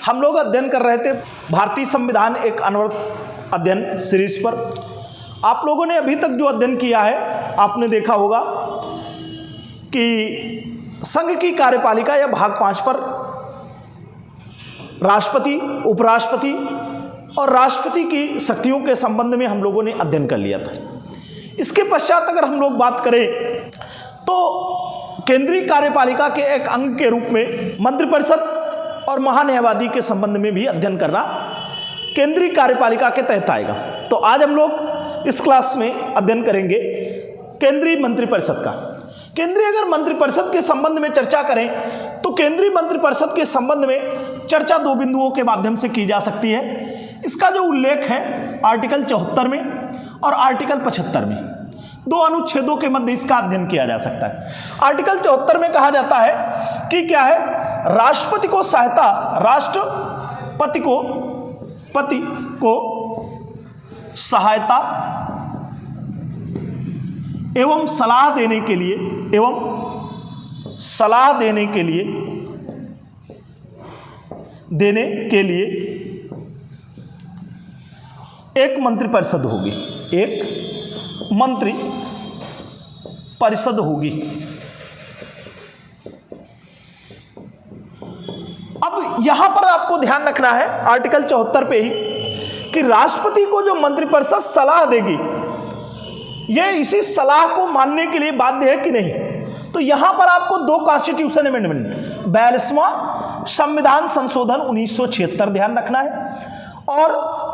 हम लोग अध्ययन कर रहे थे भारतीय संविधान एक अनवरत अध्ययन सीरीज पर। आप लोगों ने अभी तक जो अध्ययन किया है आपने देखा होगा कि संघ की कार्यपालिका या भाग 5 पर राष्ट्रपति, उपराष्ट्रपति और राष्ट्रपति की शक्तियों के संबंध में हम लोगों ने अध्ययन कर लिया था। इसके पश्चात अगर हम लोग बात करें तो केंद्रीय कार्यपालिका के एक अंग के रूप में मंत्रिपरिषद और महान्यायवादी के संबंध में भी अध्ययन करना केंद्रीय कार्यपालिका के तहत आएगा। तो आज हम लोग इस क्लास में अध्ययन करेंगे केंद्रीय मंत्रिपरिषद का। केंद्रीय अगर मंत्रिपरिषद के संबंध में चर्चा करें तो केंद्रीय मंत्रिपरिषद के संबंध में चर्चा 2 बिंदुओं के माध्यम से की जा सकती है। इसका जो उल्लेख है आर्टिकल 74 में और आर्टिकल 75 में, 2 अनुच्छेदों के मध्य इसका अध्ययन किया जा सकता है। आर्टिकल 74 में कहा जाता है कि क्या है, राष्ट्रपति को सहायता, राष्ट्रपति को सहायता एवं सलाह देने के लिए एक मंत्रिपरिषद होगी, एक मंत्री परिषद होगी। अब यहां पर आपको ध्यान रखना है आर्टिकल 74 पे ही कि राष्ट्रपति को जो मंत्रिपरिषद सलाह देगी यह इसी सलाह को मानने के लिए बाध्य है कि नहीं। तो यहां पर आपको 2 कॉन्स्टिट्यूशन अमेंडमेंट, 42वां संविधान संशोधन 1976 ध्यान रखना है और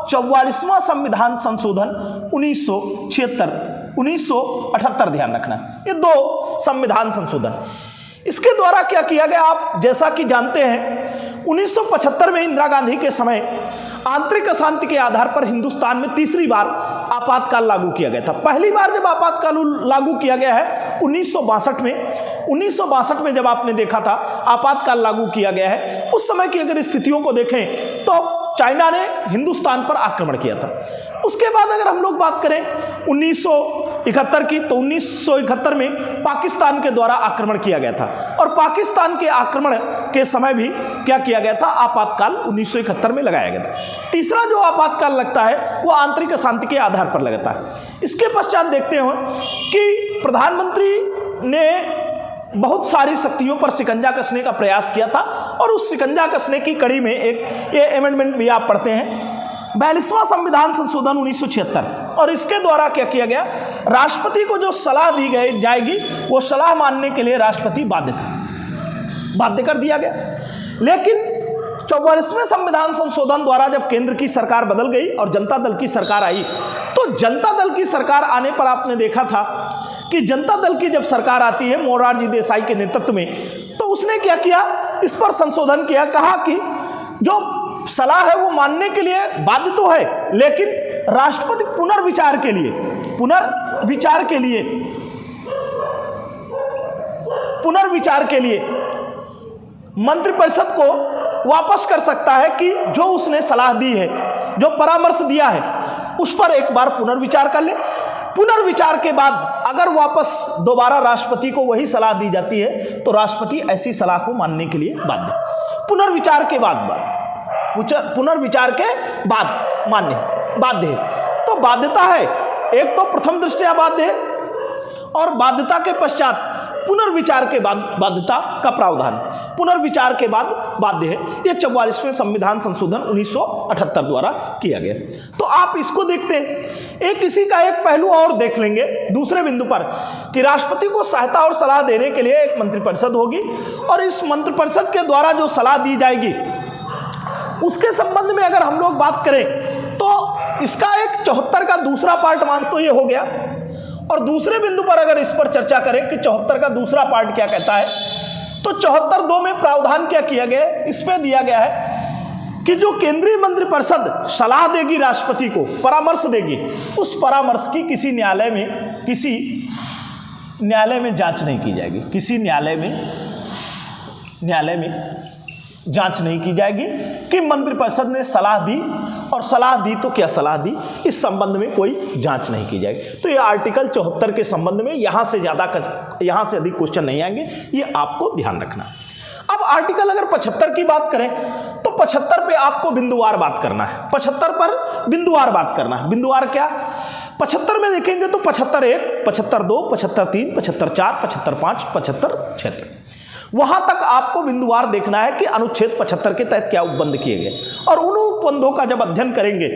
44वां संविधान संशोधन 1978 ध्यान रखना है। ये 2 संविधान संशोधन, इसके द्वारा क्या किया गया, आप जैसा कि जानते हैं 1975 में इंदिरा गांधी के समय आंतरिक अशांति के आधार पर हिंदुस्तान में तीसरी बार आपातकाल लागू किया गया था। पहली बार जब आपातकाल लागू किया गया है 1962 में जब आपने देखा था आपातकाल लागू किया गया है, उस समय की अगर स्थितियों को देखें तो चाइना ने हिंदुस्तान पर आक्रमण किया था। उसके बाद अगर हम लोग बात करें 1971 की, तो 1971 में पाकिस्तान के द्वारा आक्रमण किया गया था और पाकिस्तान के आक्रमण के समय भी क्या किया गया था, आपातकाल 1971 में लगाया गया था। तीसरा जो आपातकाल लगता है वो आंतरिक अशांति के आधार पर लगता है। इसके पश्चात देखते हैं कि प्रधानमंत्री ने बहुत सारी शक्तियों पर शिकंजा कसने का प्रयास किया था और उस शिकंजा कसने की कड़ी में एक ये अमेंडमेंट भी आप पढ़ते हैं 42वां संविधान संशोधन 1976, और इसके द्वारा क्या किया गया, राष्ट्रपति को जो सलाह दी जाएगी वो सलाह मानने के लिए राष्ट्रपति बाध्य कर दिया गया। लेकिन 44वें संविधान संशोधन द्वारा जब केंद्र की सरकार बदल गई और जनता दल की सरकार आई, तो जनता दल की सरकार आने पर आपने देखा था कि जनता दल की जब सरकार आती है मोरारजी देसाई के नेतृत्व में, तो उसने क्या किया, इस पर संशोधन किया, कहा कि जो सलाह है वो मानने के लिए बाध्य तो है, लेकिन राष्ट्रपति पुनर्विचार के लिए मंत्रिपरिषद को वापस कर सकता है कि जो उसने सलाह दी है, जो परामर्श दिया है, उस पर एक बार पुनर्विचार कर ले। पुनर्विचार के बाद अगर वापस दोबारा राष्ट्रपति को वही सलाह दी जाती है तो राष्ट्रपति ऐसी सलाह को मानने के लिए पुनर्विचार के बाद मान्य बाध्य है। तो बाध्यता है, एक तो प्रथम दृष्टया बाध्य है और बाध्यता के पश्चात पुनर्विचार के बाद बाध्यता का प्रावधान, पुनर्विचार के बाद बाध्य है। यह 44वें संविधान संशोधन 1978 द्वारा किया गया। तो आप इसको देखते हैं, एक इसी का एक पहलू और देख लेंगे दूसरे बिंदु पर कि राष्ट्रपति को सहायता और सलाह देने के लिए एक मंत्रिपरिषद होगी और इस मंत्रिपरिषद के द्वारा जो सलाह दी जाएगी उसके संबंध में अगर हम लोग बात करें तो इसका एक 74 का दूसरा पार्ट मान तो ये हो गया। और दूसरे बिंदु पर अगर इस पर चर्चा करें कि 74 का दूसरा पार्ट क्या कहता है, तो 74(2) में प्रावधान क्या किया गया है, इसमें दिया गया है कि जो केंद्रीय मंत्रिपरिषद सलाह देगी राष्ट्रपति को, परामर्श देगी, उस परामर्श की किसी न्यायालय में जांच नहीं की जाएगी, किसी न्यायालय में जांच नहीं की जाएगी कि मंत्रिपरिषद ने सलाह दी, और सलाह दी तो क्या सलाह दी, इस संबंध में कोई जांच नहीं की जाएगी। तो ये आर्टिकल 74 के संबंध में यहाँ से अधिक क्वेश्चन नहीं आएंगे, ये आपको ध्यान रखना। अब आर्टिकल अगर 75 की बात करें तो 75 पे आपको बिंदुवार बात करना है, 75 पर बिंदुवार बात करना है। बिंदुवार क्या? 75 में देखेंगे तो 75(1), 75(2), 75(3), 75(4), 75(5), 75(6), वहां तक आपको बिंदुवार देखना है कि अनुच्छेद 75 के तहत क्या उपबंध किए गए, और उन उपबंधों का जब अध्ययन करेंगे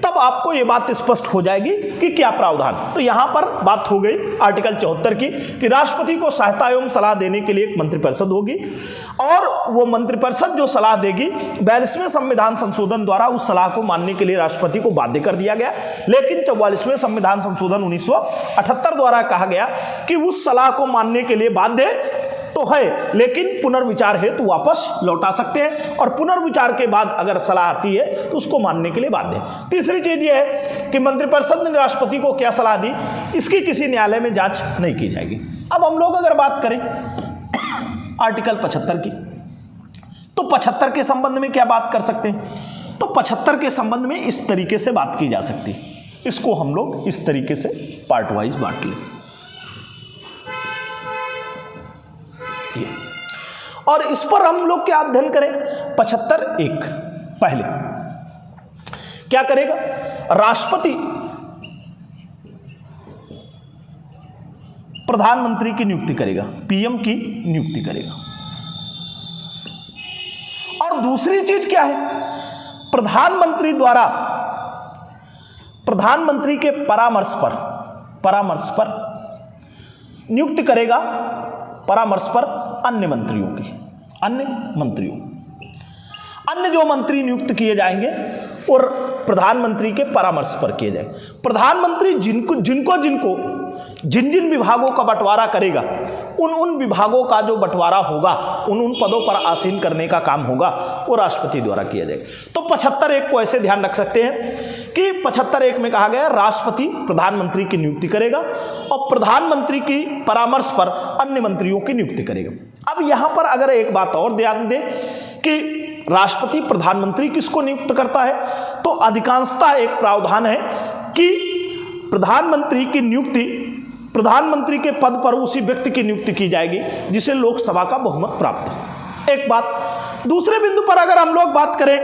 तब आपको ये बात स्पष्ट हो जाएगी कि क्या प्रावधान। तो यहां पर बात हो गई आर्टिकल 74 की कि राष्ट्रपति को सहायता एवं सलाह देने के लिए एक मंत्रिपरिषद होगी, और वो मंत्रिपरिषद जो सलाह देगी 42वें संविधान संशोधन द्वारा उस सलाह को मानने के लिए राष्ट्रपति को बाध्य कर दिया गया। लेकिन 44वें संविधान संशोधन 1978 द्वारा कहा गया कि उस सलाह को मानने के लिए बाध्य तो है, लेकिन पुनर्विचार हेतु वापस लौटा सकते हैं, और पुनर्विचार के बाद अगर सलाह आती है तो उसको मानने के लिए बाध्य है। तीसरी चीज यह है कि मंत्रिपरिषद ने राष्ट्रपति को क्या सलाह दी, इसकी किसी न्यायालय में जांच नहीं की जाएगी। अब हम लोग अगर बात करें आर्टिकल 75 की, तो 75 के संबंध में क्या बात कर सकते हैं? तो 75 के संबंध में इस तरीके से बात की जा सकती है, इसको हम लोग इस तरीके से पार्ट वाइज बांट लें। और इस पर हम लोग क्या अध्ययन करें? 75(1) पहले क्या करेगा? राष्ट्रपति प्रधानमंत्री की नियुक्ति करेगा, पीएम की नियुक्ति करेगा। और दूसरी चीज क्या है? प्रधानमंत्री द्वारा प्रधानमंत्री के परामर्श पर नियुक्त करेगा, परामर्श पर अन्य जो मंत्री नियुक्त किए जाएंगे और प्रधानमंत्री के परामर्श पर किए जाएंगे। प्रधानमंत्री जिन विभागों का बंटवारा करेगा, उन विभागों का जो बंटवारा होगा, उन पदों पर आसीन करने का काम होगा, वो राष्ट्रपति द्वारा किया जाएगा। तो 75(1) को ऐसे ध्यान रख सकते हैं कि 75(1) में कहा गया राष्ट्रपति प्रधानमंत्री की नियुक्ति करेगा और प्रधानमंत्री की परामर्श पर अन्य मंत्रियों की नियुक्ति करेगा। अब यहां पर अगर एक बात और ध्यान दें कि राष्ट्रपति प्रधानमंत्री किसको नियुक्त करता है, तो अधिकांशतः एक प्रावधान है कि प्रधानमंत्री की नियुक्ति, प्रधानमंत्री के पद पर उसी व्यक्ति की नियुक्ति की जाएगी जिसे लोकसभा का बहुमत प्राप्त हो। एक बात। दूसरे बिंदु पर अगर हम लोग बात करें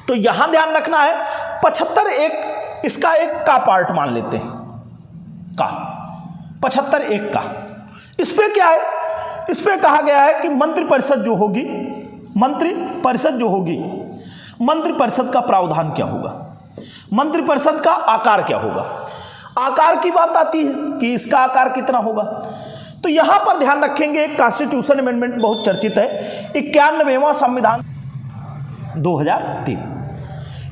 तो यहां ध्यान रखना है 75(1) इसका एक का पार्ट मान लेते हैं, का 75(1) का। इस पे क्या है? इस पे कहा गया है कि मंत्रिपरिषद जो होगी, मंत्रिपरिषद का प्रावधान क्या होगा, मंत्रिपरिषद का आकार क्या होगा। आकार की बात आती है कि इसका आकार कितना होगा, तो यहां पर ध्यान रखेंगे एक कॉन्स्टिट्यूशन अमेंडमेंट बहुत चर्चित है, 91वां संविधान 2003।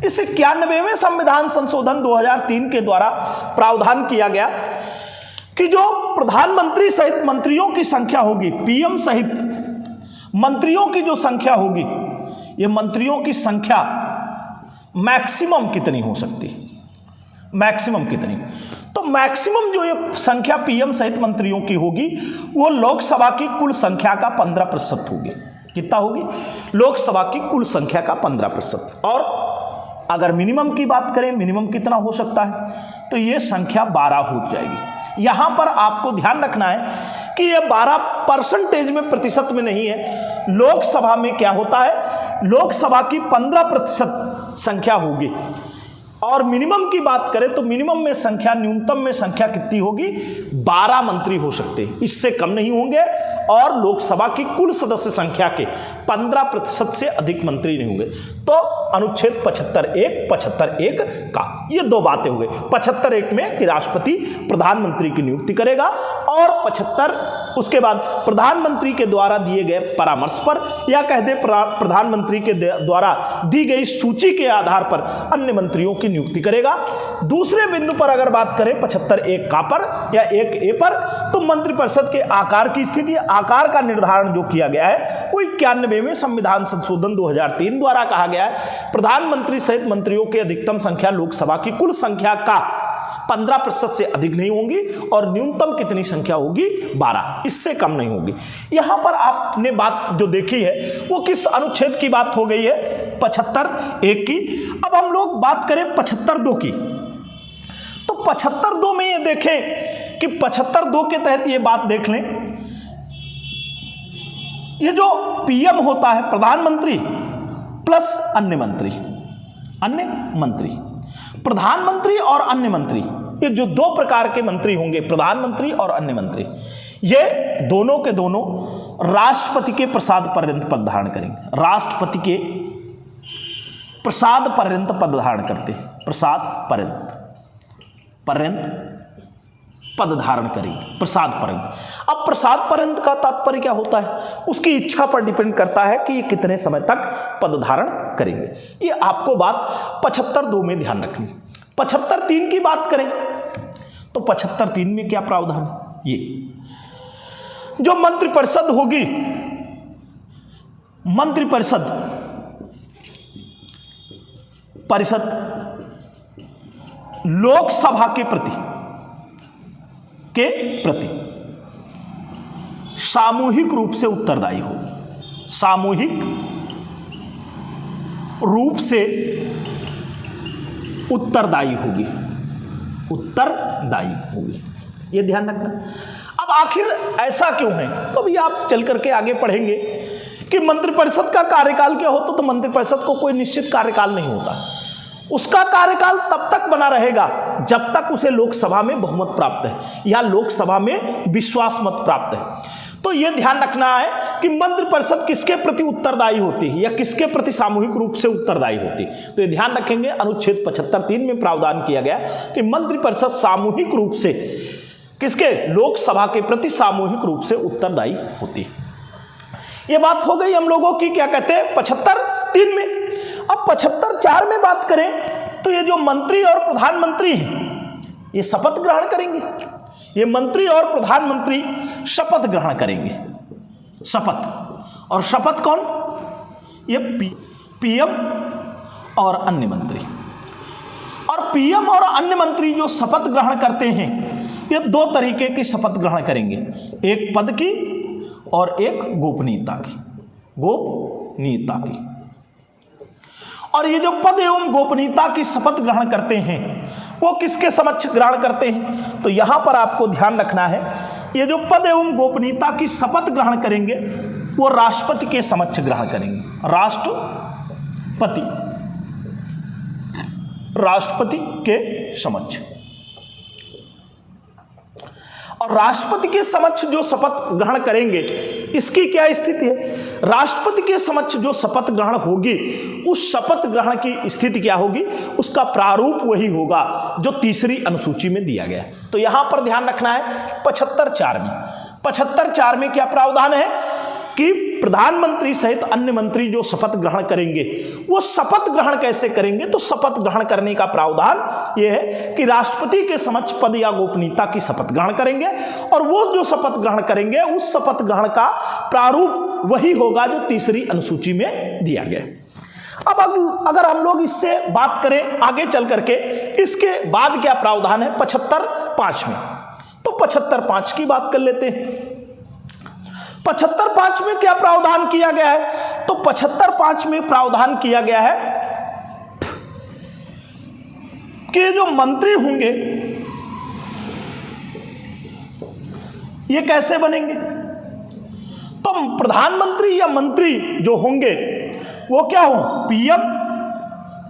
इस 91वें संविधान संशोधन 2003 के द्वारा प्रावधान किया गया कि जो प्रधानमंत्री सहित मंत्रियों की संख्या होगी, पीएम सहित मंत्रियों की जो संख्या होगी, ये मंत्रियों की संख्या मैक्सिमम कितनी हो सकती है, मैक्सिमम कितनी? तो मैक्सिमम जो ये संख्या पीएम सहित मंत्रियों की होगी वो लोकसभा की कुल संख्या का 15% होगी। कितना होगी? लोकसभा की कुल संख्या का 15%। और अगर मिनिमम की बात करें, मिनिमम कितना हो सकता है, तो ये संख्या 12 हो जाएगी। यहां पर आपको ध्यान रखना है कि ये 12% में, प्रतिशत में नहीं है। लोकसभा में क्या होता है, लोकसभा की 15% संख्या होगी। और मिनिमम की बात करें तो मिनिमम में संख्या, न्यूनतम में संख्या कितनी होगी? 12 मंत्री हो सकते हैं, इससे कम नहीं होंगे। और लोकसभा की कुल सदस्य संख्या के 15% से अधिक मंत्री नहीं होंगे। तो अनुच्छेद 75(1) का ये दो बातें हो गई। 75(1) में कि राष्ट्रपति प्रधानमंत्री की नियुक्ति करेगा, और 75 उसके बाद प्रधानमंत्री के द्वारा दिए गए परामर्श पर, या कह दे प्रधानमंत्री के द्वारा दी गई सूची के आधार पर अन्य मंत्रियों की नियुक्ति करेगा। दूसरे बिंदु पर अगर बात करें 75(1) का पर या 1(a) पर, तो मंत्रिपरिषद के आकार की स्थिति, आकार का निर्धारण जो किया गया है वो 91वें संविधान संशोधन 2003 द्वारा कहा गया है। प्रधानमंत्री सहित मंत्रियों की अधिकतम संख्या लोकसभा की कुल संख्या का 15% से अधिक नहीं होगी, और न्यूनतम कितनी संख्या होगी? 12, इससे कम नहीं होगी। यहां पर आपने बात जो देखी है वो किस अनुच्छेद की बात हो गई है? 75(1) की। अब हम लोग बात करें 75(2) की, तो 75(2) में ये देखें कि 75(2) के तहत ये बात देख लें, ये जो पीएम होता है, प्रधानमंत्री, प्लस अन्य मंत्री। अन्य मंत्री, प्रधानमंत्री और अन्य मंत्री, ये जो दो प्रकार के मंत्री होंगे, प्रधानमंत्री और अन्य मंत्री, ये दोनों के दोनों राष्ट्रपति के प्रसाद पर्यंत पद धारण करेंगे। राष्ट्रपति के प्रसाद पर्यंत पद धारण करते हैं, प्रसाद पर्यंत पद धारण करेंगे, प्रसाद पर्यंत। अब प्रसाद पर्यंत का तात्पर्य क्या होता है? उसकी इच्छा पर डिपेंड करता है कि ये कितने समय तक पद धारण करेंगे। ये आपको बात 75(2) में ध्यान रखनी। 75(3) की बात करें तो 75(3) में क्या प्रावधान है? ये जो मंत्रिपरिषद होगी, मंत्रिपरिषद लोकसभा के प्रति सामूहिक रूप से उत्तरदायी होगी। सामूहिक रूप से उत्तरदायी होगी, उत्तरदायी होगी, ये ध्यान रखना। अब आखिर ऐसा क्यों है? तो अभी आप चल करके आगे पढ़ेंगे कि मंत्रिपरिषद का कार्यकाल क्या होता। तो मंत्रिपरिषद को कोई निश्चित कार्यकाल नहीं होता। उसका कार्यकाल तब तक बना रहेगा जब तक उसे लोकसभा में बहुमत प्राप्त है या लोकसभा में विश्वास मत प्राप्त है। तो यह ध्यान रखना है कि मंत्रिपरिषद किसके प्रति उत्तरदायी होती है या किसके प्रति सामूहिक रूप से उत्तरदायी होती है। तो ये ध्यान रखेंगे, अनुच्छेद 75(3) में प्रावधान किया गया कि मंत्रिपरिषद सामूहिक रूप से किसके, लोकसभा के प्रति सामूहिक रूप से उत्तरदायी होती है। ये बात हो गई हम लोगों की, क्या कहते हैं, 75(3) में। अब 75(4) में बात करें तो ये जो मंत्री और प्रधानमंत्री हैं ये शपथ ग्रहण करेंगे। ये मंत्री और प्रधानमंत्री शपथ ग्रहण करेंगे। शपथ, और शपथ कौन? ये पीएम और अन्य मंत्री। और पीएम और अन्य मंत्री जो शपथ ग्रहण करते हैं ये दो तरीके की शपथ ग्रहण करेंगे, एक पद की और एक गोपनीयता की। गोपनीयता की। और ये जो पद एवं गोपनीयता की शपथ ग्रहण करते हैं वो किसके समक्ष ग्रहण करते हैं? तो यहां पर आपको ध्यान रखना है, ये जो पद एवं गोपनीयता की शपथ ग्रहण करेंगे वो राष्ट्रपति के समक्ष ग्रहण करेंगे। राष्ट्रपति के समक्ष। और राष्ट्रपति के समक्ष जो शपथ ग्रहण करेंगे इसकी क्या स्थिति है? राष्ट्रपति के समक्ष जो शपथ ग्रहण होगी उस शपथ ग्रहण की स्थिति क्या होगी? उसका प्रारूप वही होगा जो तीसरी अनुसूची में दिया गया है। तो यहां पर ध्यान रखना है 75(4) में। 75(4) में क्या प्रावधान है कि प्रधानमंत्री सहित अन्य मंत्री जो शपथ ग्रहण करेंगे वो शपथ ग्रहण कैसे करेंगे? तो शपथ ग्रहण करने का प्रावधान यह है कि राष्ट्रपति के समक्ष पद या गोपनीयता की शपथ ग्रहण करेंगे और वो जो शपथ ग्रहण करेंगे उस शपथ ग्रहण का प्रारूप वही होगा जो तीसरी अनुसूची में दिया गया। अब अगर हम लोग इससे बात करें आगे चल करके, इसके बाद क्या प्रावधान है 75(5) में, तो 75(5) की बात कर लेते हैं। 75(5) में क्या प्रावधान किया गया है? तो 75(5) में प्रावधान किया गया है कि जो मंत्री होंगे ये कैसे बनेंगे? तो प्रधानमंत्री या मंत्री जो होंगे वो क्या हो? पीएम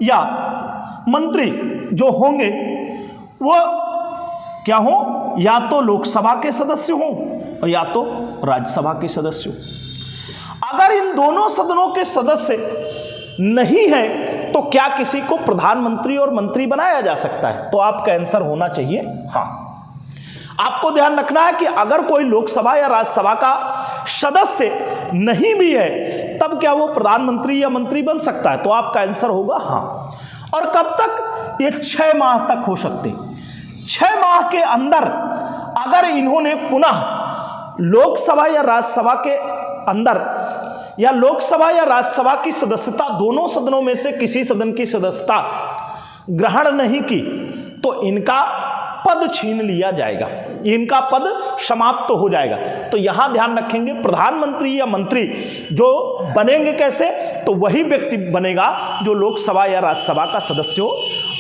या मंत्री जो होंगे वो क्या हो? या तो लोकसभा के सदस्य हो और या तो राज्यसभा के सदस्य हो। अगर इन दोनों सदनों के सदस्य नहीं है तो क्या किसी को प्रधानमंत्री और मंत्री बनाया जा सकता है? तो आपका आंसर होना चाहिए हाँ। आपको ध्यान रखना है कि अगर कोई लोकसभा या राज्यसभा का सदस्य नहीं भी है तब क्या वो प्रधानमंत्री या मंत्री बन सकता है? तो आपका आंसर होगा हाँ। और कब तक? ये 6 माह तक हो सकते। 6 माह के अंदर अगर इन्होंने पुनः लोकसभा या राज्यसभा के अंदर या लोकसभा या राज्यसभा की सदस्यता दोनों सदनों में से किसी सदन की सदस्यता ग्रहण नहीं की तो इनका पद छीन लिया जाएगा, इनका पद समाप्त हो जाएगा। तो यहां ध्यान रखेंगे प्रधानमंत्री या मंत्री जो बनेंगे कैसे? तो वही व्यक्ति बनेगा जो लोकसभा या राज्यसभा का सदस्य हो।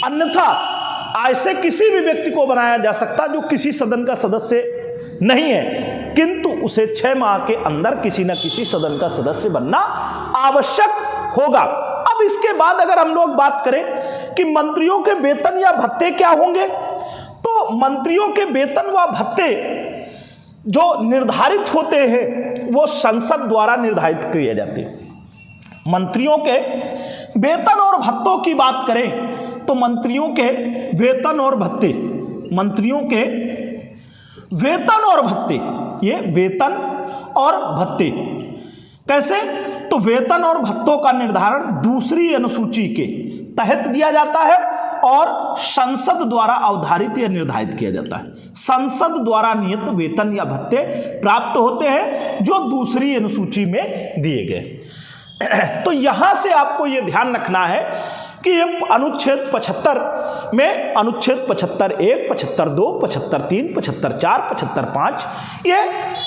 अन्यथा ऐसे किसी भी व्यक्ति को बनाया जा सकता जो किसी सदन का सदस्य नहीं है किंतु उसे 6 माह के अंदर किसी न किसी सदन का सदस्य बनना आवश्यक होगा। अब अब इसके बाद अगर हम लोग बात करें कि मंत्रियों के वेतन या भत्ते क्या होंगे, तो मंत्रियों के वेतन व भत्ते जो निर्धारित होते हैं वो संसद द्वारा निर्धारित किए जाते हैं। मंत्रियों के वेतन और भत्तों की बात करें तो मंत्रियों के वेतन और भत्ते, मंत्रियों के वेतन और भत्ते, ये वेतन और भत्ते कैसे, तो वेतन और भत्तों का निर्धारण दूसरी अनुसूची के तहत दिया जाता है और संसद द्वारा अवधारित या निर्धारित किया जाता है। संसद द्वारा नियत वेतन या भत्ते प्राप्त होते हैं जो दूसरी अनुसूची में दिए गए। तो यहां से आपको यह ध्यान रखना है कि अनुच्छेद 75 में अनुच्छेद 75(1), 75(2), 75(3), 75(4), 75(5) ये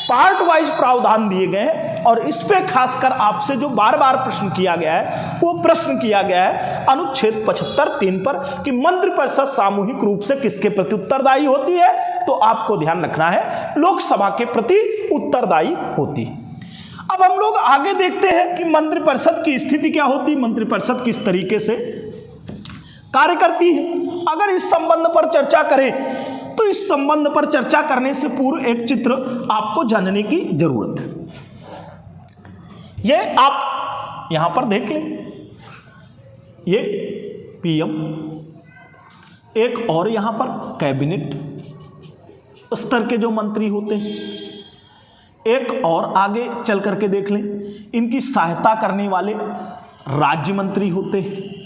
पार्ट वाइज प्रावधान दिए गए हैं और इस पे खासकर आपसे जो बार बार प्रश्न किया गया है वो प्रश्न किया गया है अनुच्छेद 75(3) पर कि मंत्रिपरिषद सामूहिक रूप से किसके प्रति उत्तरदायी होती है, तो आपको ध्यान रखना है लोकसभा के प्रति उत्तरदायी होती है। अब हम लोग आगे देखते हैं कि मंत्रिपरिषद की स्थिति क्या होती है, मंत्रिपरिषद किस तरीके से कार्य करती है। अगर इस संबंध पर चर्चा करें तो इस संबंध पर चर्चा करने से पूर्व एक चित्र आपको जानने की जरूरत है। ये आप यहां पर देख लें, ये पीएम, एक और यहां पर कैबिनेट स्तर के जो मंत्री होते हैं, एक और आगे चल करके देख लें, इनकी सहायता करने वाले राज्य मंत्री होते हैं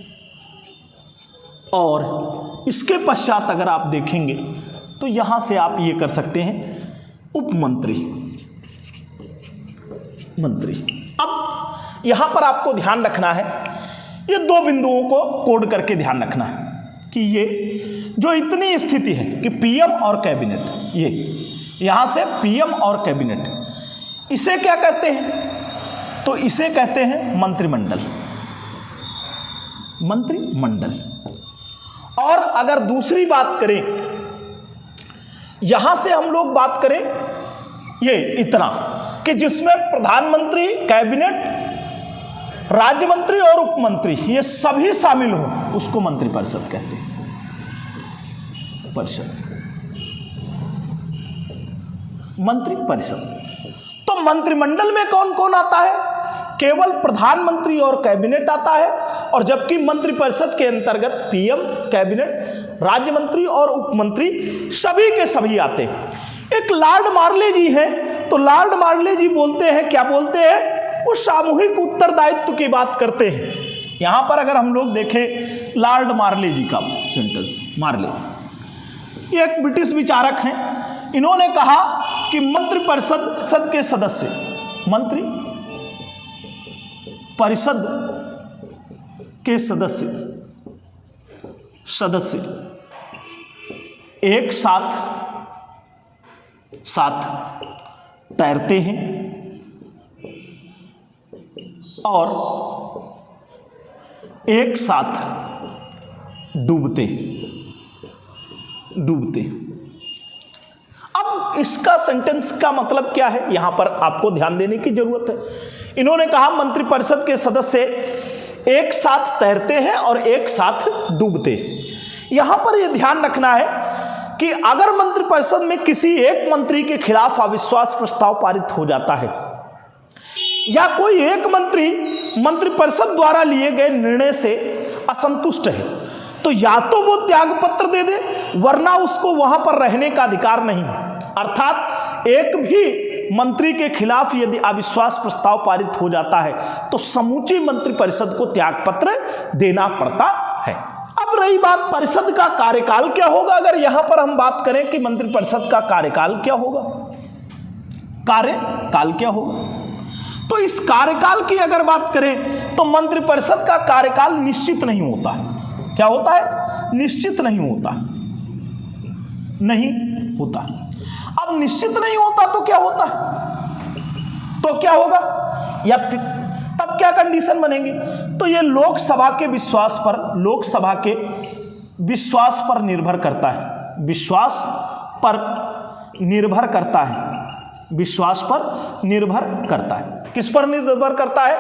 और इसके पश्चात अगर आप देखेंगे तो यहां से आप ये कर सकते हैं उपमंत्री, मंत्री। अब यहां पर आपको ध्यान रखना है, ये दो बिंदुओं को कोड करके ध्यान रखना है कि ये जो इतनी स्थिति है कि पीएम और कैबिनेट, ये यहां से पीएम और कैबिनेट, इसे क्या कहते हैं, तो इसे कहते हैं मंत्रिमंडल, मंत्रिमंडल। और अगर दूसरी बात करें, यहां से हम लोग बात करें ये इतना कि जिसमें प्रधानमंत्री, कैबिनेट, राज्य मंत्री और उपमंत्री ये सभी शामिल हो, उसको मंत्रिपरिषद कहते हैं, परिषद, मंत्रिपरिषद। तो मंत्रिमंडल में कौन कौन आता है, केवल प्रधानमंत्री और कैबिनेट आता है, और जबकि मंत्रिपरिषद के अंतर्गत पीएम, कैबिनेट, राज्य मंत्री और उपमंत्री सभी के सभी आते हैं। एक लॉर्ड मार्ले जी हैं, तो लॉर्ड मार्ले जी बोलते हैं, क्या बोलते हैं, वो सामूहिक उत्तरदायित्व की बात करते हैं। यहां पर अगर हम लोग देखें लॉर्ड मार्ले जी का सेंटेंस, मार्ले ये एक ब्रिटिश विचारक हैं, इन्होंने कहा कि मंत्रिपरिषद के सदस्य, मंत्री परिषद के सदस्य एक साथ तैरते हैं और एक साथ डूबते। अब इसका सेंटेंस का मतलब क्या है, यहां पर आपको ध्यान देने की जरूरत है। इन्होंने कहा मंत्रिपरिषद के सदस्य एक साथ तैरते हैं और एक साथ डूबते। यहां पर यह ध्यान रखना है कि अगर मंत्रिपरिषद में किसी एक मंत्री के खिलाफ अविश्वास प्रस्ताव पारित हो जाता है या कोई एक मंत्री मंत्रिपरिषद द्वारा लिए गए निर्णय से असंतुष्ट है, तो या तो वो त्याग पत्र दे दे, वरना उसको वहां पर रहने का अधिकार नहीं है। अर्थात एक भी मंत्री के खिलाफ यदि अविश्वास प्रस्ताव पारित हो जाता है तो समूची मंत्रिपरिषद को त्याग पत्र देना पड़ता है। अब रही बात परिषद का कार्यकाल क्या होगा, अगर यहां पर हम बात करें कि मंत्रिपरिषद का कार्यकाल क्या होगा, कार्यकाल क्या होगा, तो इस कार्यकाल की अगर बात करें तो मंत्रिपरिषद का कार्यकाल निश्चित नहीं होता है। क्या होता है, निश्चित नहीं होता, नहीं होता। अब निश्चित नहीं होता तो क्या होता है, तो क्या होगा, या तब क्या कंडीशन बनेगी, तो ये लोकसभा के विश्वास पर, लोकसभा के विश्वास पर निर्भर करता है, विश्वास पर निर्भर करता है, विश्वास पर निर्भर करता है। किस पर निर्भर करता है,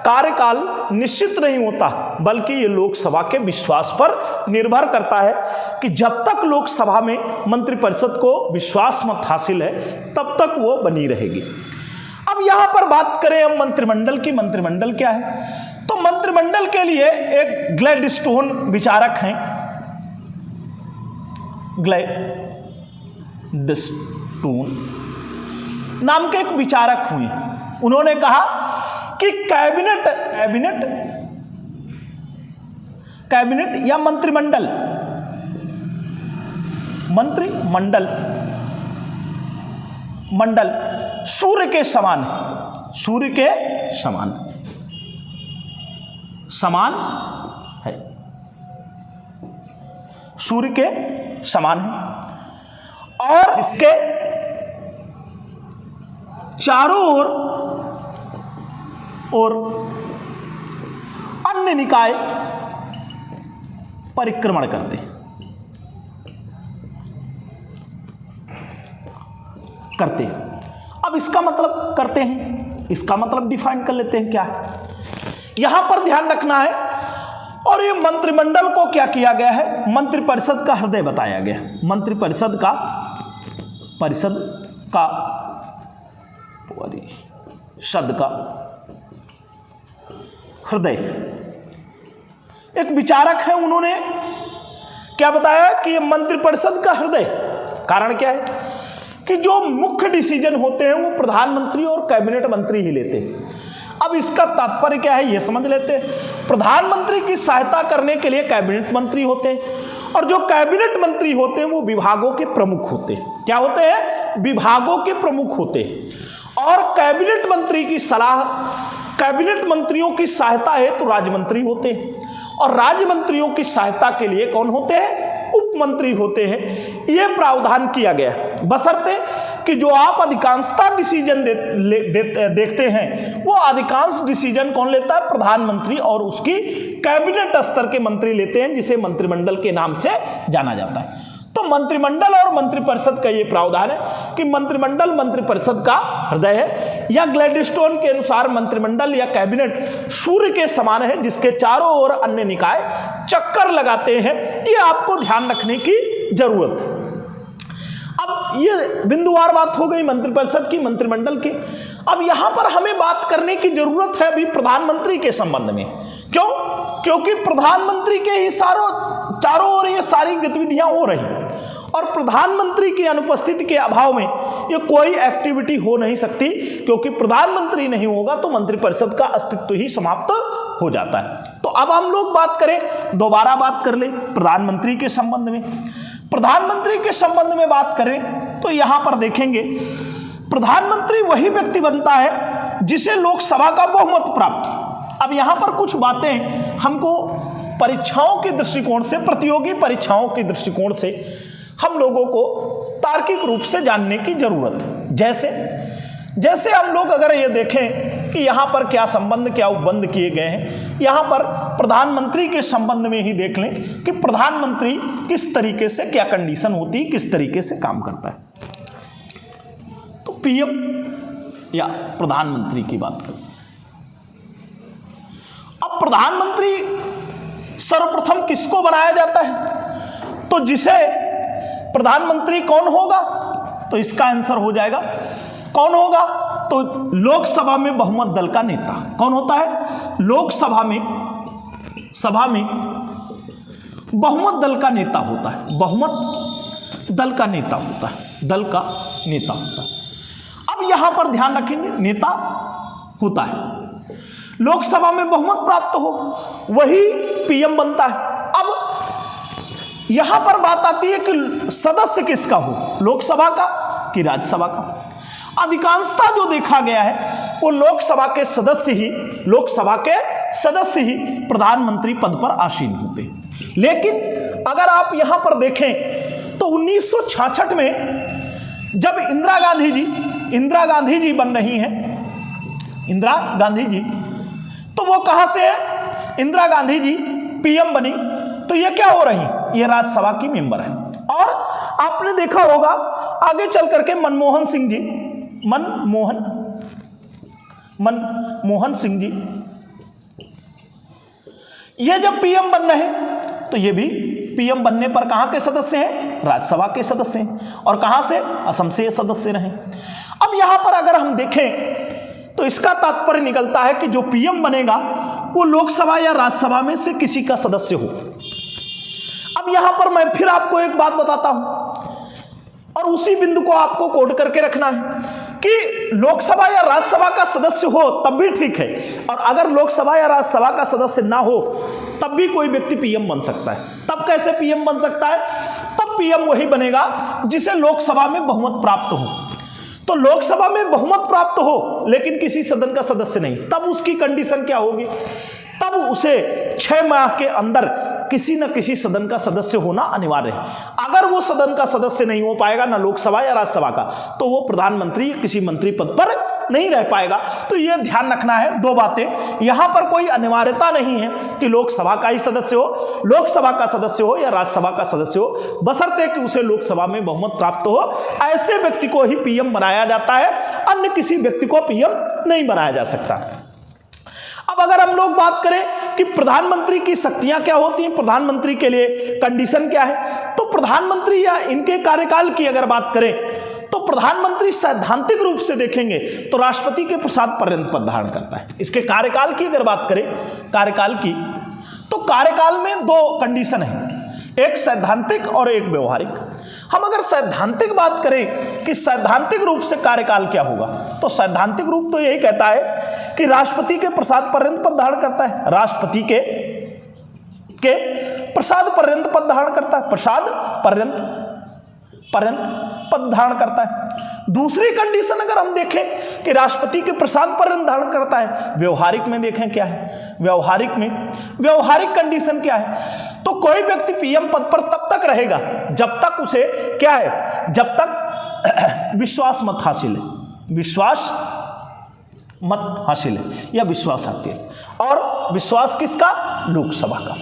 कार्यकाल निश्चित नहीं होता, बल्कि ये लोकसभा के विश्वास पर निर्भर करता है कि जब तक लोकसभा में मंत्रिपरिषद को विश्वास मत हासिल है तब तक वो बनी रहेगी। अब यहां पर बात करें हम मंत्रिमंडल की। मंत्रिमंडल क्या है? तो मंत्रिमंडल के लिए एक ग्लैडस्टोन विचारक हैं, ग्लैडस्टोन नाम के एक विचारक हुए। उन्होंने कहा कि कैबिनेट या मंडल सूर्य के समान है, सूर्य के समान है, सूर्य के समान है, और इसके चारों ओर अन्य निकाय परिक्रमण करते। अब इसका मतलब करते हैं, इसका मतलब डिफाइन कर लेते हैं क्या है। यहां पर ध्यान रखना है, और ये मंत्रिमंडल को क्या किया गया है? मंत्रिपरिषद का हृदय बताया गया। मंत्रिपरिषद का हृदय। एक विचारक है, उन्होंने क्या बताया कि ये मंत्रिपरिषद का हृदय। कारण क्या है कि जो मुख्य डिसीजन होते हैं वो प्रधानमंत्री और कैबिनेट मंत्री ही लेते हैं। अब इसका तात्पर्य क्या है ये समझ लेते हैं। प्रधानमंत्री की सहायता करने के लिए कैबिनेट मंत्री होते हैं, और जो कैबिनेट मंत्री होते हैं वो विभागों के प्रमुख होते हैं। क्या होते हैं? विभागों के प्रमुख होते हैं। और कैबिनेट मंत्री की सलाह, कैबिनेट मंत्रियों की सहायता है तो राज्य मंत्री होते हैं, और राज्य मंत्रियों की सहायता के लिए कौन होते हैं? उप मंत्री होते हैं। यह प्रावधान किया गया, बशर्ते कि जो आप अधिकांशता डिसीजन देखते हैं वो अधिकांश डिसीजन कौन लेता है? प्रधानमंत्री और उसकी कैबिनेट स्तर के मंत्री लेते हैं, जिसे मंत्रिमंडल के नाम से जाना जाता है। तो मंत्रिमंडल और मंत्रिपरिषद का ये प्रावधान है कि मंत्रिमंडल मंत्रिपरिषद का हृदय है, या ग्लैडस्टोन के अनुसार मंत्रिमंडल या कैबिनेट सूर्य के समान है, जिसके चारों ओर अन्य निकाय चक्कर लगाते हैं। ये आपको ध्यान रखने की जरूरत है। अब ये बिंदुवार बात हो गई मंत्रिपरिषद की, मंत्रिमंडल की। अब यहां पर हमें बात करने की जरूरत है अभी प्रधानमंत्री के संबंध में। क्यों? क्योंकि प्रधानमंत्री के ही चारों ओर ये सारी गतिविधियां हो रही, और प्रधानमंत्री की अनुपस्थिति के अभाव में ये कोई एक्टिविटी हो नहीं सकती, क्योंकि प्रधानमंत्री नहीं होगा तो मंत्रिपरिषद का अस्तित्व ही समाप्त हो जाता है। तो अब हम लोग बात करें, दोबारा बात कर ले प्रधानमंत्री के संबंध में। प्रधानमंत्री के संबंध में बात करें तो यहां पर देखेंगे, प्रधानमंत्री वही व्यक्ति बनता है जिसे लोकसभा का बहुमत प्राप्त हो। अब यहां पर कुछ बातें हमको परीक्षाओं के दृष्टिकोण से, प्रतियोगी परीक्षाओं के दृष्टिकोण से हम लोगों को तार्किक रूप से जानने की जरूरत है। जैसे हम लोग अगर ये देखें कि यहाँ पर क्या संबंध, क्या उपबंध किए गए हैं, यहाँ पर प्रधानमंत्री के संबंध में ही देख लें कि प्रधानमंत्री किस तरीके से, क्या कंडीशन होती है, किस तरीके से काम करता है। तो पीएम या प्रधानमंत्री की बात करें। अब प्रधानमंत्री सर्वप्रथम किसको बनाया जाता है? तो जिसे प्रधानमंत्री कौन होगा? तो इसका आंसर हो जाएगा कौन होगा? तो लोकसभा में बहुमत दल का नेता। कौन होता है? लोकसभा में बहुमत दल का नेता होता है। बहुमत दल का नेता होता है, दल का नेता होता है। अब यहां पर ध्यान रखेंगे, नेता होता है, लोकसभा में बहुमत प्राप्त हो, वही पीएम बनता है। अब यहां पर बात आती है कि सदस्य किसका हो, लोकसभा का कि राज्यसभा का। अधिकांशता जो देखा गया है वो लोकसभा के सदस्य ही प्रधानमंत्री पद पर आसीन होते हैं। लेकिन अगर आप यहां पर देखें तो 1966 में जब इंदिरा गांधी जी बन रही हैं, इंदिरा गांधी जी, तो वो कहां से है? इंदिरा गांधी जी पीएम बनी तो ये क्या हो रही? ये राज्यसभा की मेंबर है। और आपने देखा होगा आगे चल करके मनमोहन सिंह जी ये जब पीएम बन रहे तो ये भी पीएम बनने पर कहां के सदस्य हैं? राज्यसभा के सदस्य हैं। और कहां से? असम से सदस्य रहे। अब यहां पर अगर हम देखें तो इसका तात्पर्य निकलता है कि जो पीएम बनेगा वो लोकसभा या राज्यसभा में से किसी का सदस्य हो। अब यहां पर मैं फिर आपको एक बात बताता हूं और उसी बिंदु को आपको कोड करके रखना है कि लोकसभा या राज्यसभा का सदस्य हो तब भी ठीक है, और अगर लोकसभा या राज्यसभा का सदस्य ना हो तब भी कोई व्यक्ति पीएम बन सकता है। तब कैसे पीएम बन सकता है? तब पीएम वही बनेगा जिसे लोकसभा में बहुमत प्राप्त हो। तो लोकसभा में बहुमत प्राप्त हो लेकिन किसी सदन का सदस्य नहीं, तब उसकी कंडीशन क्या होगी? तब उसे 6 माह के अंदर किसी न किसी सदन का सदस्य होना अनिवार्य है। अगर वो सदन का सदस्य नहीं हो पाएगा, ना लोकसभा या राज्यसभा का, तो वो प्रधानमंत्री किसी मंत्री पद पर नहीं रह पाएगा। तो ये ध्यान रखना है 2 बातें। यहां पर कोई अनिवार्यता नहीं है कि लोकसभा का ही सदस्य हो, लोकसभा का सदस्य हो या राज्यसभा का सदस्य हो, बशर्ते कि उसे लोकसभा में बहुमत प्राप्त हो। ऐसे व्यक्ति को ही पीएम बनाया जाता है, अन्य किसी व्यक्ति को पीएम नहीं बनाया जा सकता। अब अगर हम लोग बात करें कि प्रधानमंत्री की शक्तियां क्या होती हैं, प्रधानमंत्री के लिए कंडीशन क्या है, तो प्रधानमंत्री या इनके कार्यकाल की अगर बात करें तो प्रधानमंत्री सैद्धांतिक रूप से देखेंगे तो राष्ट्रपति के प्रसाद पर्यंत पद धारण करता है। इसके कार्यकाल की अगर बात करें, कार्यकाल की, तो कार्यकाल में 2 कंडीशन है, एक सैद्धांतिक और एक व्यवहारिक। हम अगर सैद्धांतिक बात करें कि सैद्धांतिक रूप से कार्यकाल क्या होगा, तो सैद्धांतिक रूप तो यही कहता है कि राष्ट्रपति के प्रसाद पर्यंत पद धारण करता है, राष्ट्रपति के प्रसाद पर्यंत पद धारण करता है, प्रसाद पर्यंत पद धारण करता है। दूसरी कंडीशन अगर हम देखें कि राष्ट्रपति के प्रसाद पर्यंत धारण करता है, व्यवहारिक में देखें क्या है, व्यवहारिक कंडीशन क्या है, तो कोई व्यक्ति पीएम पद पर तब तक रहेगा जब तक उसे क्या है, जब तक विश्वास मत हासिल है या विश्वास आती है। और विश्वास किसका? लोकसभा का।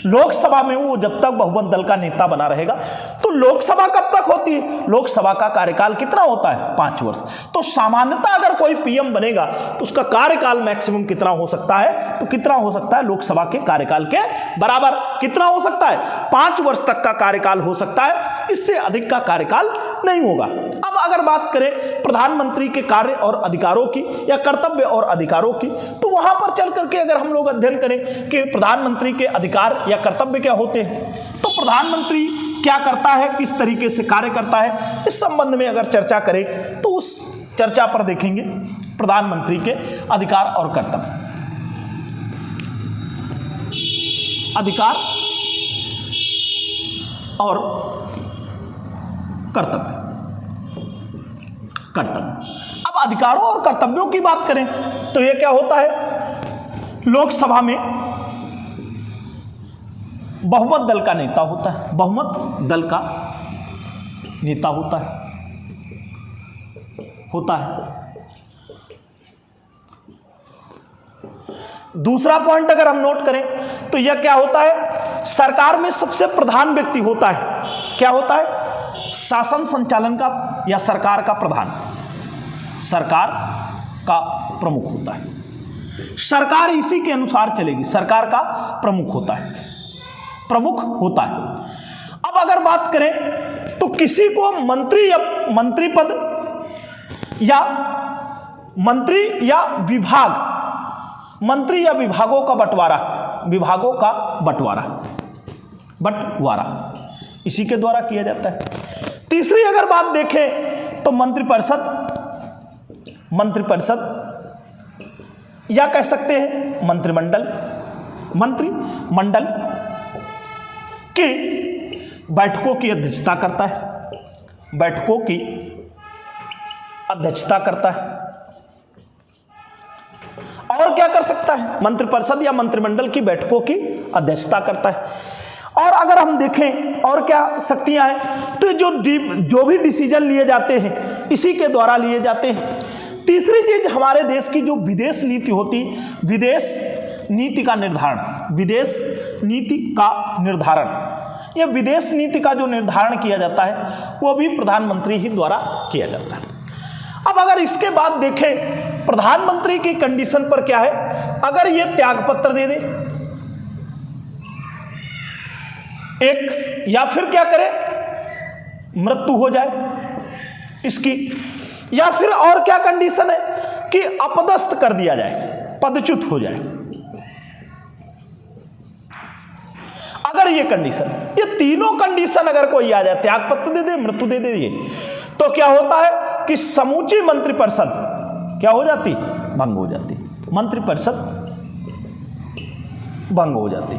लोकसभा में वो जब तक बहुमत दल का नेता बना रहेगा। तो लोकसभा कब तक होती है? लोकसभा का कार्यकाल कितना होता है? 5 वर्ष। तो सामान्यतः अगर कोई पीएम बनेगा तो उसका कार्यकाल मैक्सिमम कितना हो सकता है? तो कितना हो सकता है? लोकसभा के कार्यकाल के बराबर। कितना हो सकता है? 5 वर्ष तक का कार्यकाल हो सकता है, इससे अधिक का कार्यकाल नहीं होगा। अब अगर बात करें प्रधानमंत्री के कार्य और अधिकारों की या कर्तव्य और अधिकारों की, तो वहां पर चल करके अगर हम लोग अध्ययन करें कि प्रधानमंत्री के अधिकार या कर्तव्य क्या होते हैं, तो प्रधानमंत्री क्या करता है, किस तरीके से कार्य करता है, इस संबंध में अगर चर्चा करें तो उस चर्चा पर देखेंगे प्रधानमंत्री के अधिकार और कर्तव्य। अधिकार और कर्तव्य। अब अधिकारों और कर्तव्यों की बात करें तो यह क्या होता है? लोकसभा में बहुमत दल का नेता होता है, बहुमत दल का नेता होता है। दूसरा पॉइंट अगर हम नोट करें तो यह क्या होता है? सरकार में सबसे प्रधान व्यक्ति होता है। क्या होता है? शासन संचालन का या सरकार का प्रधान, सरकार का प्रमुख होता है। सरकार इसी के अनुसार चलेगी, सरकार का प्रमुख होता है। अब अगर बात करें तो किसी को मंत्री पद या मंत्री या विभागों का बंटवारा इसी के द्वारा किया जाता है। तीसरी अगर बात देखें तो मंत्रिपरिषद या कह सकते हैं मंत्रिमंडल की बैठकों की अध्यक्षता करता है। और क्या कर सकता है? मंत्रिपरिषद या मंत्रिमंडल की बैठकों की अध्यक्षता करता है। और अगर हम देखें और क्या शक्तियां हैं, तो जो भी डिसीजन लिए जाते हैं इसी के द्वारा लिए जाते हैं। तीसरी चीज, हमारे देश की जो विदेश नीति होती, विदेश नीति का निर्धारण, यह विदेश नीति का जो निर्धारण किया जाता है वो भी प्रधानमंत्री ही द्वारा किया जाता है। अब अगर इसके बाद देखें प्रधानमंत्री की कंडीशन पर क्या है, अगर ये त्यागपत्र दे दे एक या फिर क्या करे, मृत्यु हो जाए इसकी, या फिर और क्या कंडीशन है कि अपदस्थ कर दिया जाए, पदच्युत हो जाए। अगर ये कंडीशन, ये तीनों कंडीशन अगर कोई आ जाए, त्यागपत्र दे दे, मृत्यु दे दे, ये तो क्या होता है कि समूची मंत्रिपरिषद क्या हो जाती, भंग हो जाती, मंत्रिपरिषद भंग हो जाती।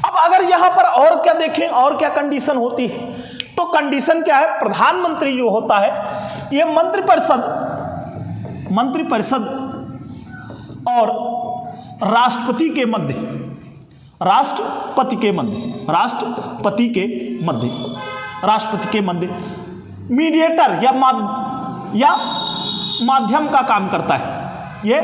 अब अगर यहां पर और क्या देखें, और क्या कंडीशन होती है, तो कंडीशन क्या है, प्रधानमंत्री जो होता है ये मंत्रिपरिषद और राष्ट्रपति के मध्य मीडिएटर या माध्यम का काम करता है, ये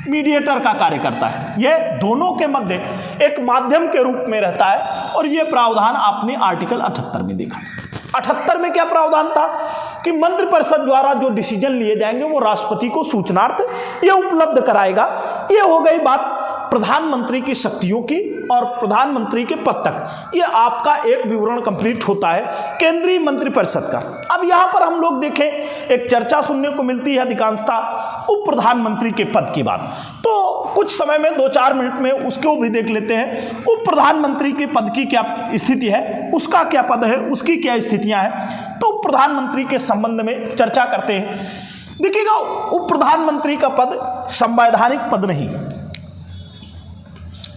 मीडिएटर का कार्य करता है, ये दोनों के मध्य एक माध्यम के रूप में रहता है। और ये प्रावधान आपने आर्टिकल 78 में देखा। 78 में क्या प्रावधान था कि मंत्रिपरिषद द्वारा जो डिसीजन लिए जाएंगे वो राष्ट्रपति को सूचनार्थ ये उपलब्ध कराएगा। ये हो गई बात प्रधानमंत्री की शक्तियों की और प्रधानमंत्री के पद तक, ये आपका एक विवरण कंप्लीट होता है केंद्रीय मंत्रिपरिषद का। अब यहाँ पर हम लोग देखें, एक चर्चा सुनने को मिलती है अधिकांशतः उप प्रधानमंत्री के पद की बात, तो कुछ समय में 2-4 मिनट में उसको भी देख लेते हैं। उप प्रधानमंत्री के पद की क्या स्थिति है, उसका क्या पद है, उसकी क्या स्थितियां हैं, तो उप प्रधानमंत्री के संबंध में चर्चा करते हैं। देखिएगा, उप प्रधानमंत्री का पद संवैधानिक पद नहीं,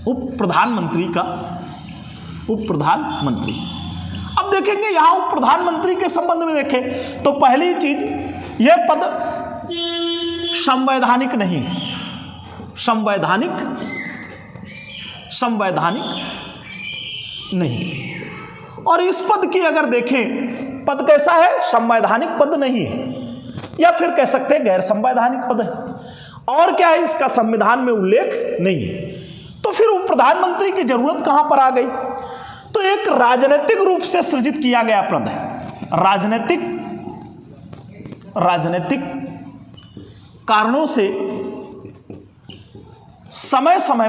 उप प्रधानमंत्री। अब देखेंगे यहां उप प्रधानमंत्री के संबंध में देखें तो पहली चीज, यह पद संवैधानिक नहीं है, संवैधानिक नहीं। और इस पद की अगर देखें, पद कैसा है, संवैधानिक पद नहीं है, या फिर कह सकते हैं गैर संवैधानिक पद है। और क्या है, इसका संविधान में उल्लेख नहीं है। तो फिर उप प्रधानमंत्री की जरूरत कहां पर आ गई, तो एक राजनीतिक रूप से सृजित किया गया पद है। राजनीतिक कारणों से समय समय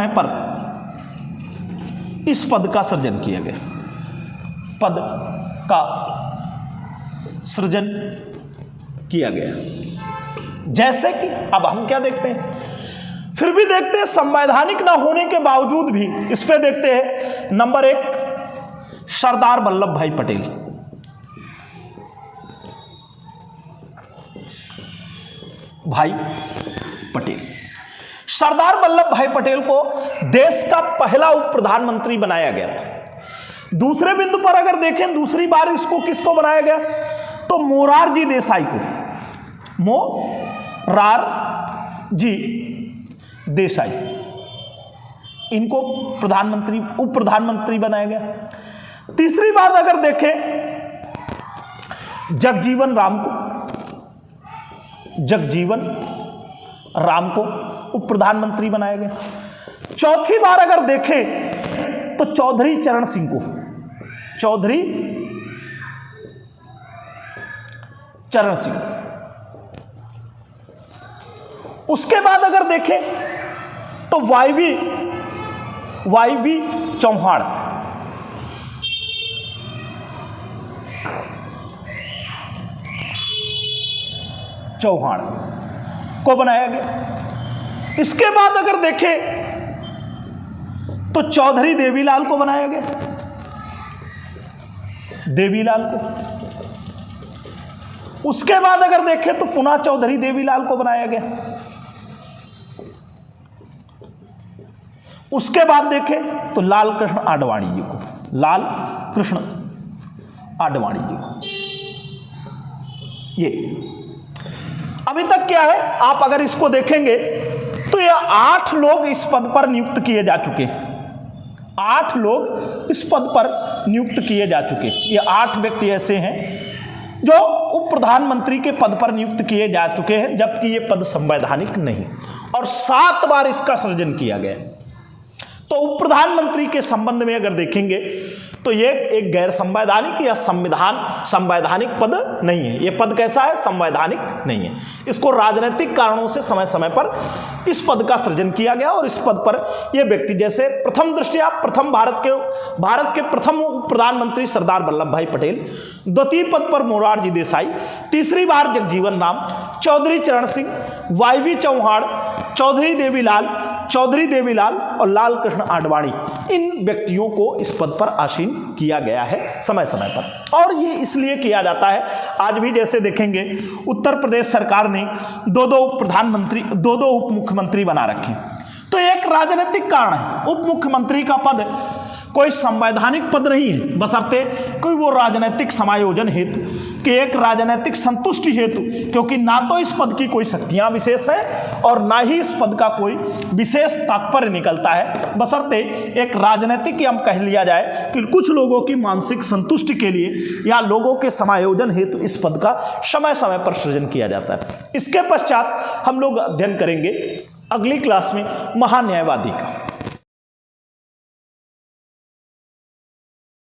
पर इस पद का सृजन किया गया, पद का सृजन किया गया। जैसे कि अब हम क्या देखते हैं, फिर भी देखते हैं संवैधानिक ना होने के बावजूद भी इस पे देखते हैं। नंबर 1 सरदार वल्लभ भाई पटेल। सरदार वल्लभ भाई पटेल को देश का पहला उप प्रधानमंत्री बनाया गया था। दूसरे बिंदु पर अगर देखें, दूसरी बार इसको किसको बनाया गया, तो मोरारजी देसाई को, मोरारजी देसाई, इनको उप प्रधानमंत्री बनाया गया। तीसरी बात अगर देखें, जगजीवन राम को उप प्रधानमंत्री बनाया गया। चौथी बार अगर देखें तो चौधरी चरण सिंह। उसके बाद अगर देखें तो वाईवी चौहान को बनाया गया। इसके बाद अगर देखें तो चौधरी देवीलाल को बनाया गया, उसके बाद अगर देखें तो पुनः चौधरी देवीलाल को बनाया गया। उसके बाद देखें तो लाल कृष्ण आडवाणी जी को, ये अभी तक क्या है, आप अगर इसको देखेंगे तो ये 8 लोग इस पद पर नियुक्त किए जा चुके हैं। 8 लोग इस पद पर नियुक्त किए जा चुके हैं। ये 8 व्यक्ति ऐसे हैं जो उप प्रधानमंत्री के पद पर नियुक्त किए जा चुके हैं, जबकि ये पद संवैधानिक नहीं। और 7 बार इसका सृजन किया गया। तो प्रधानमंत्री के संबंध में अगर देखेंगे तो ये एक गैर संवैधानिक या संवैधानिक पद नहीं है। ये पद कैसा है? संवैधानिक नहीं है। इसको राजनीतिक कारणों से समय समय पर इस पद का सृजन किया गया और इस पद पर यह व्यक्ति, जैसे प्रथम दृष्टया भारत के प्रथम प्रधानमंत्री सरदार वल्लभ भाई पटेल, द्वितीय पद पर मोरारजी देसाई, तीसरी बार जगजीवन राम, चौधरी चरण सिंह, वाईवी चौहान, चौधरी देवीलाल और लाल कृष्ण आडवाणी, इन व्यक्तियों को इस पद पर आसीन किया गया है समय समय पर। और ये इसलिए किया जाता है, आज भी जैसे देखेंगे उत्तर प्रदेश सरकार ने दो उप मुख्यमंत्री बना रखे, तो एक राजनीतिक कारण है। उप मुख्यमंत्री का पद कोई संवैधानिक पद नहीं है, बशर्ते कोई वो राजनीतिक समायोजन हेतु कि एक राजनीतिक संतुष्टि हेतु, क्योंकि ना तो इस पद की कोई शक्तियां विशेष है और ना ही इस पद का कोई विशेष तात्पर्य निकलता है, बशर्ते एक राजनीतिक हम कह लिया जाए कि कुछ लोगों की मानसिक संतुष्टि के लिए या लोगों के समायोजन हेतु इस पद का समय समय पर सृजन किया जाता है। इसके पश्चात हम लोग अध्ययन करेंगे अगली क्लास में महान्यायवादी का।